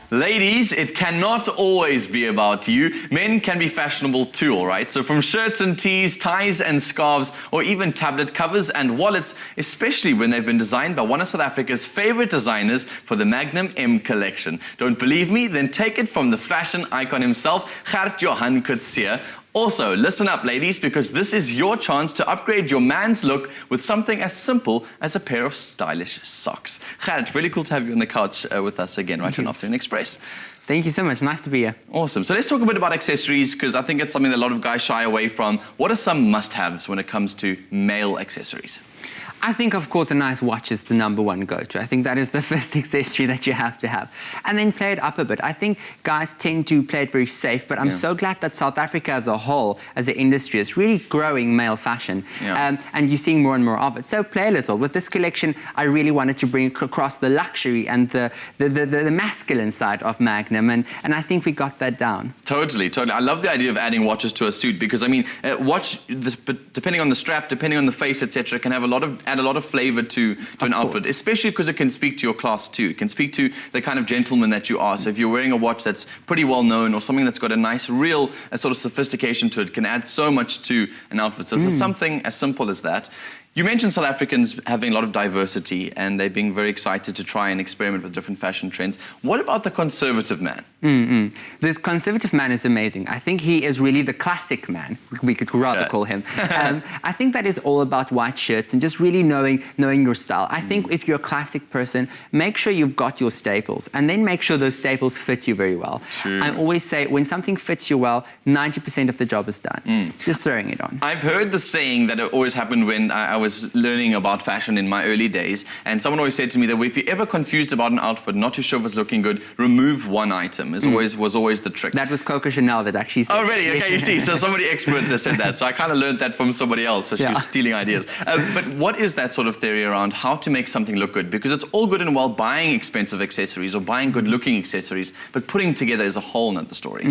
Ladies, it cannot always be about you. Men can be fashionable too, all right? So from shirts and tees, ties and scarves, or even tablet covers and wallets, especially when they've been designed by one of South Africa's favorite designers for the Magnum MCollection. Don't believe me? Then take it from the fashion icon himself, Gert-Johan Coetzee. Also, listen up, ladies, because this is your chance to upgrade your man's look with something as simple as a pair of stylish socks. Gert, really cool to have you on the couch with us again, right on Afternoon Express. Thank you so much. Nice to be here. Awesome. So let's talk a bit about accessories, because I think it's something that a lot of guys shy away from. What are some must-haves when it comes to male accessories? I think, of course, a nice watch is the #1 go-to. I think that is the first accessory that you have to have. And then play it up a bit. I think guys tend to play it very safe, but I'm so glad that South Africa as a whole, as an industry, is really growing male fashion. And you're seeing more and more of it. So play a little. With this collection, I really wanted to bring across the luxury and the masculine side of Magnum, and I think we got that down. Totally, totally. I love the idea of adding watches to a suit, because, I mean, watch, depending on the strap, depending on the face, etc., can have add a lot of flavor to an outfit, especially because it can speak to your class too. It can speak to the kind of gentleman that you are. So if you're wearing a watch that's pretty well known, or something that's got a nice, real sort of sophistication to it, can add so much to an outfit. So it's something as simple as that. You mentioned South Africans having a lot of diversity, and they're being very excited to try and experiment with different fashion trends. What about the conservative man? This conservative man is amazing. I think he is really the classic man, we could rather call him. I think that is all about white shirts and just really knowing your style. I think if you're a classic person, make sure you've got your staples, and then make sure those staples fit you very well. True. I always say, when something fits you well, 90% of the job is done. Just throwing it on. I've heard the saying that it always happened when I was learning about fashion in my early days, and someone always said to me that if you're ever confused about an outfit, not too sure if it's looking good, remove one item. Was always the trick. That was Coco Chanel that actually said. Oh, really? Okay, you see. So somebody expert that said that. So I kind of learned that from somebody else. So she was stealing ideas. But what is that sort of theory around how to make something look good? Because it's all good and well buying expensive accessories or buying good-looking accessories, but putting together is a whole nother story.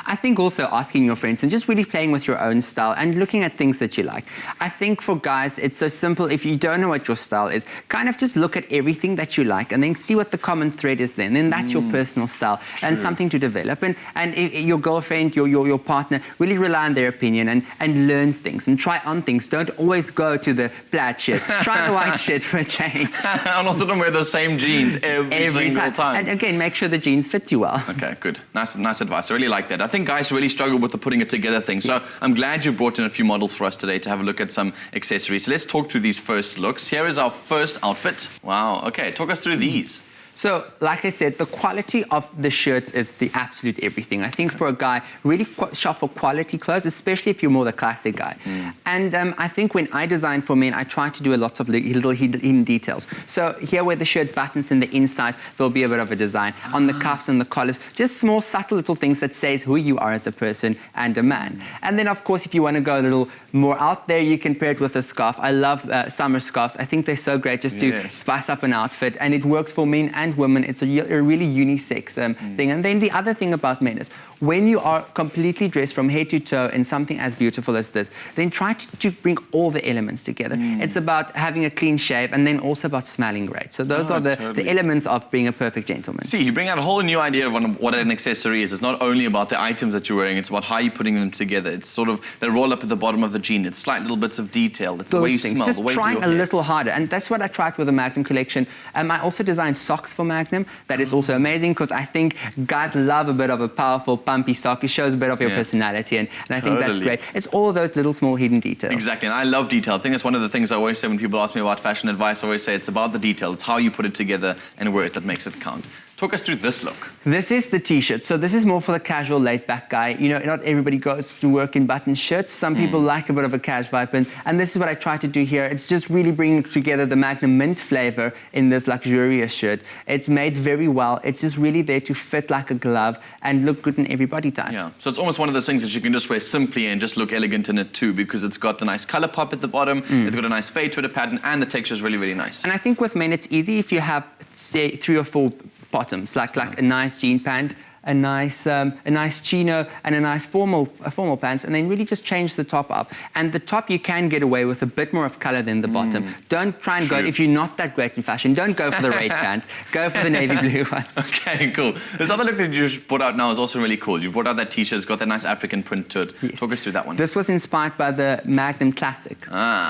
I think also asking your friends and just really playing with your own style and looking at things that you like. I think for guys, it's so simple. If you don't know what your style is, kind of just look at everything that you like and then see what the common thread is then. Then that's your personal style and something to develop. And if your girlfriend, your partner, really rely on their opinion and learn things and try on things. Don't always go to the plaid shirt. Try the white shirt for a change. And also don't wear those same jeans every single time. And again, make sure the jeans fit you well. Okay, good. Nice advice. I really like that. I think guys really struggle with the putting it together thing. So I'm glad you brought in a few models for us today to have a look at some accessories. So let's talk through these first looks. Here is our first outfit. Wow. Okay, talk us through these. So, like I said, the quality of the shirts is the absolute everything. I think for a guy, really shop for quality clothes, especially if you're more the classic guy. And I think when I design for men, I try to do lots of little hidden details. So here where the shirt buttons in the inside, there'll be a bit of a design. On the cuffs and the collars, just small, subtle little things that says who you are as a person and a man. And then, of course, if you want to go a little more out there, you can pair it with a scarf. I love summer scarves. I think they're so great just to spice up an outfit, and it works for men and women. It's a really unisex thing. And then the other thing about men is, when you are completely dressed from head to toe in something as beautiful as this, then try to bring all the elements together. It's about having a clean shave and then also about smelling great. So those are the elements of being a perfect gentleman. See, you bring out a whole new idea of what an accessory is. It's not only about the items that you're wearing, it's about how you're putting them together. It's sort of the roll up at the bottom of the jean. It's slight little bits of detail. It's the way you smell, just the way you do your trying a little harder. And that's what I tried with the Magnum collection. I also designed socks for Magnum. That is also amazing, because I think guys love a bit of a powerful, pumpy sock. It shows a bit of your personality, and I think that's great. It's all of those little small hidden details. Exactly, and I love detail. I think that's one of the things I always say when people ask me about fashion advice. I always say it's about the detail. It's how you put it together and wear it that makes it count. Talk us through this look. This is the t-shirt. So this is more for the casual, laid-back guy. You know, not everybody goes to work in button shirts. Some people like a bit of a cash vibe, and this is what I try to do here. It's just really bringing together the Magnum mint flavor in this luxurious shirt. It's made very well. It's just really there to fit like a glove and look good in every body type. Yeah, so it's almost one of those things that you can just wear simply and just look elegant in it too, because it's got the nice color pop at the bottom, it's got a nice fade Twitter pattern, and the texture is really, really nice. And I think with men, it's easy if you have, say, 3 or 4 bottoms, like a nice jean pant, a nice chino, and a nice formal pants, and then really just change the top up. And the top you can get away with a bit more of color than the bottom. Don't try and go, if you're not that great in fashion, don't go for the red pants. Go for the navy blue ones. Okay, cool. This other look that you just brought out now is also really cool. You brought out that t-shirt, it's got that nice African print to it. Yes. Talk us through that one. This was inspired by the Magnum Classic.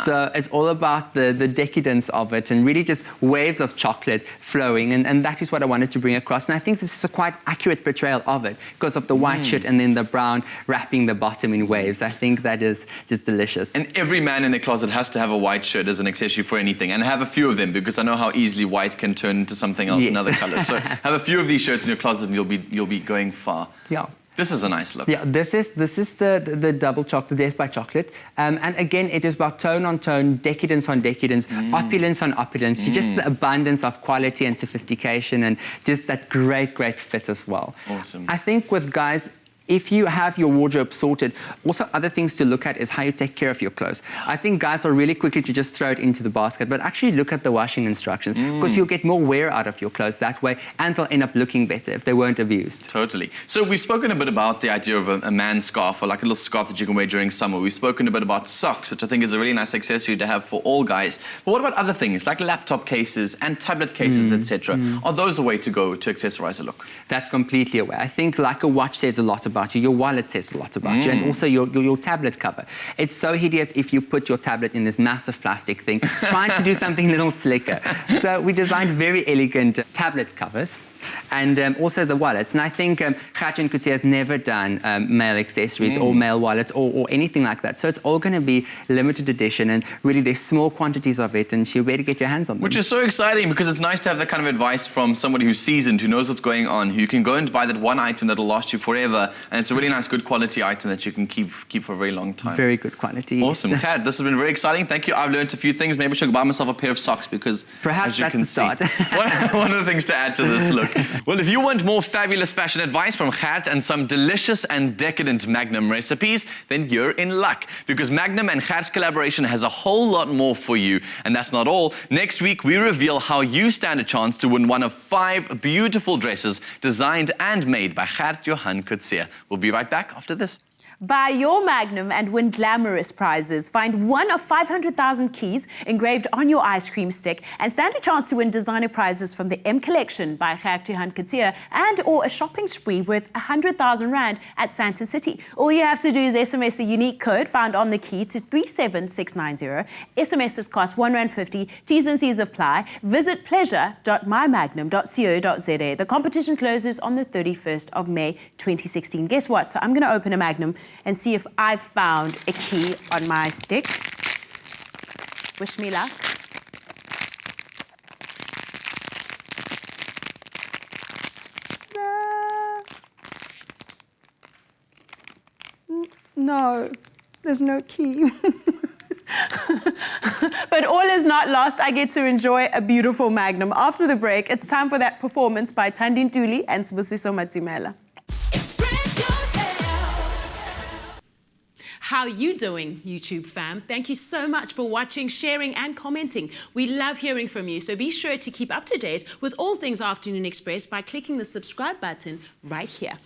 So it's all about the decadence of it and really just waves of chocolate flowing, and that is what I wanted to bring across. And I think this is a quite accurate portrayal of it because of the white shirt and then the brown wrapping the bottom in waves. I think that is just delicious. And every man in their closet has to have a white shirt as an accessory for anything, and have a few of them, because I know how easily white can turn into something else, another color. So have a few of these shirts in your closet and you'll be going far. Yeah. This is a nice look. Yeah, this is the double chocolate, Death by Chocolate. And again, it is about tone on tone, decadence on decadence, opulence on opulence, just the abundance of quality and sophistication, and just that great, great fit as well. Awesome. I think with guys, if you have your wardrobe sorted, also other things to look at is how you take care of your clothes. I think guys are really quickly to just throw it into the basket, but actually look at the washing instructions, because you'll get more wear out of your clothes that way, and they'll end up looking better if they weren't abused. Totally. So we've spoken a bit about the idea of a man's scarf, or like a little scarf that you can wear during summer. We've spoken a bit about socks, which I think is a really nice accessory to have for all guys. But what about other things like laptop cases and tablet cases, etc.? Are those a way to go to accessorize a look? That's completely a way. I think like a watch says a lot about you, your wallet says a lot about you, and also your tablet cover. It's so hideous if you put your tablet in this massive plastic thing, trying to do something a little slicker. So we designed very elegant tablet covers, and also the wallets. And I think Gert-Johan Coetzee has never done male accessories or male wallets or anything like that. So it's all going to be limited edition, and really there's small quantities of it, and you'll be able to get your hands on them. Which is so exciting, because it's nice to have that kind of advice from somebody who's seasoned, who knows what's going on, who can go and buy that one item that'll last you forever, and it's a really nice, good quality item that you can keep for a very long time. Very good quality. Awesome. Yes. Gert, this has been very exciting. Thank you. I've learned a few things. Maybe I should buy myself a pair of socks, because perhaps as you that's can the start. See, one of the things to add to this look. Well, if you want more fabulous fashion advice from Gert and some delicious and decadent Magnum recipes, then you're in luck, because Magnum and Gert's collaboration has a whole lot more for you. And that's not all. Next week, we reveal how you stand a chance to win one of 5 beautiful dresses designed and made by Gert-Johan Coetzee. We'll be right back after this. Buy your Magnum and win glamorous prizes. Find one of 500,000 keys engraved on your ice cream stick and stand a chance to win designer prizes from the MCollection by Gert-Johan Coetzee, and or a shopping spree worth 100,000 Rand at Santa City. All you have to do is SMS the unique code found on the key to 37690. SMSs cost R1.50. T's and C's apply. Visit pleasure.mymagnum.co.za. The competition closes on the 31st of May 2016. Guess what? So I'm going to open a Magnum and see if I've found a key on my stick. Wish me luck. No, there's no key. But all is not lost. I get to enjoy a beautiful Magnum. After the break, it's time for that performance by Thandin Tuli and Sibusiso Matsimela. How you doing, YouTube fam? Thank you so much for watching, sharing and commenting. We love hearing from you, so be sure to keep up to date with all things Afternoon Express by clicking the subscribe button right here.